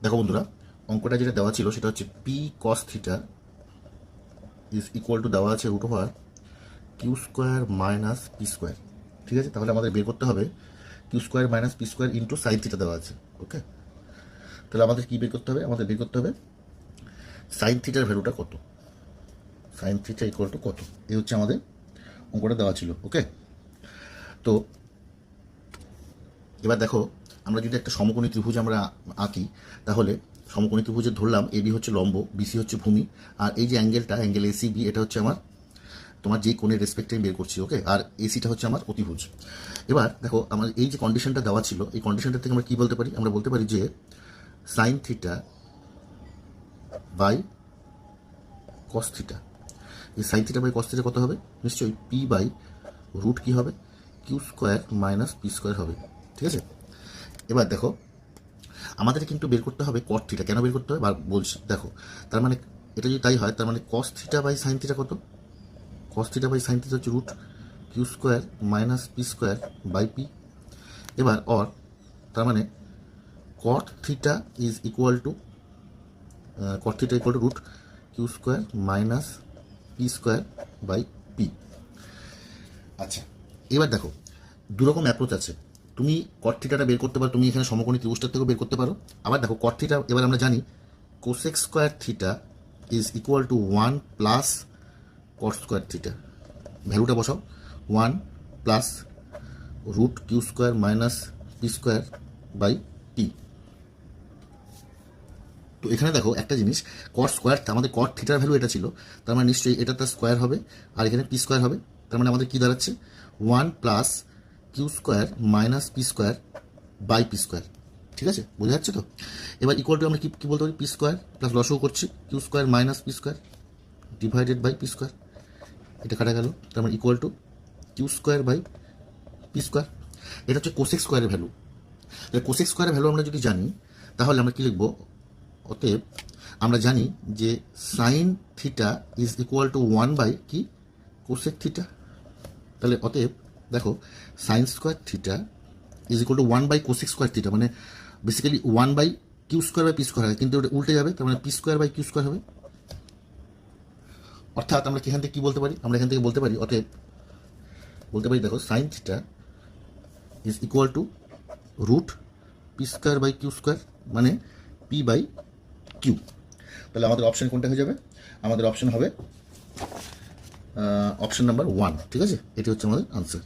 দেখো বন্ধুরা, অঙ্কটা যেটা দেওয়া ছিল সেটা হচ্ছে p cos theta is equal to দেওয়া আছে root over q square minus P square. ঠিক আছে, তাহলে আমাদের বের করতে হবে Q square minus P square into sine theta দেওয়া আছে। ওকে, তাহলে আমাদের কী বের করতে হবে? আমাদের বের করতে হবে সাইন থিটার ভ্যালুটা কত, সাইন থিটা ইকুয়াল টু কত, এই হচ্ছে আমাদের অঙ্কটা দেওয়া ছিল। ওকে, তো এবার দেখো, আমরা যদি একটা সমকোণী ত্রিভুজ আমরা আঁকি, তাহলে সমকোণী ত্রিভুজে ধরলাম এবি হচ্ছে লম্ব, বিসি হচ্ছে ভূমি, আর এই যে অ্যাঙ্গেল এসিবি, এটা হচ্ছে আমার তোমার যেই কোণের রেসপেক্টে আমি বের করছি। ওকে, আর এসিটা হচ্ছে আমার অতিভুজ। এবার দেখো, আমার এই যে কন্ডিশনটা দেওয়া ছিল, এই কন্ডিশনটা থেকে আমরা কী বলতে পারি? আমরা বলতে পারি যে sine theta by cos theta, এই sine theta by cos theta কত হবে? নিশ্চয়ই পি বাই রুট কী হবে? Q square minus P square হবে। ঠিক আছে, এবার দেখো, আমাদের কিন্তু বের করতে হবে কট থিটা। কেন বের করতে হবে বলছি, দেখো, তার মানে এটা যদি তাই হয়, তার মানে cos theta by sine theta কত? Cos theta by sine theta হচ্ছে root Q square minus P square by P. এবার তার মানে cot theta is equal to root Q square minus P square by P. আচ্ছা, এবার দেখো, দুরকম approach আছে। তুমি কট থিটাটা বের করতে পারো, তুমি এখানে সমকোণী ত্রিভুজটার থেকেও বের করতে পারো। আবার দেখো, কট থিটা এবার আমরা জানি cosec square theta is equal to 1 plus cot square theta. ভ্যালুটা বসাও, 1 plus root Q square minus P square by T. তো এখানে দেখো একটা জিনিস, কট স্কোয়ার, আমাদের কট থিটার ভ্যালু এটা ছিল, তার মানে নিশ্চয়ই এটা তার স্কোয়ার হবে, আর এখানে পি স্কোয়ার হবে। তার মানে আমাদের কী দাঁড়াচ্ছে? 1 plus q square minus P square by P square. ঠিক আছে, বোঝা যাচ্ছে তো? এবার ইকুয়াল টু আমরা কী বলতে পারি? পি স্কোয়ার প্লাস লসও করছি, q square minus P square divided by P square. এটা কাটা গেল, তার মানে equal to q square by P square. এটা হচ্ছে কোসেক স্কোয়ারের ভ্যালু। তাহলে কোসেক স্কোয়ারের ভ্যালু আমরা যদি জানি, তাহলে আমরা কী লিখবো? অতএব আমরা জানি যে sine theta is equal to 1 by কি কোসেক থিটা। তাহলে অতএব দেখো, sine square theta is equal to 1 by cosec square theta, মানে basically 1 by Q square by P square হয়, কিন্তু ওটা উল্টে যাবে, তার মানে P square by Q square হবে। অর্থাৎ আমরা এখান থেকে কী বলতে পারি? আমরা এখান থেকে বলতে পারি, অতএব বলতে পারি, দেখো, sine theta is equal to root p square by Q square, মানে পি বাই কিউ। তাহলে আমাদের অপশন কোনটা হয়ে যাবে? আমাদের অপশন হবে অপশন নাম্বার 1। ঠিক আছে, এটি হচ্ছে আমাদের আনসার।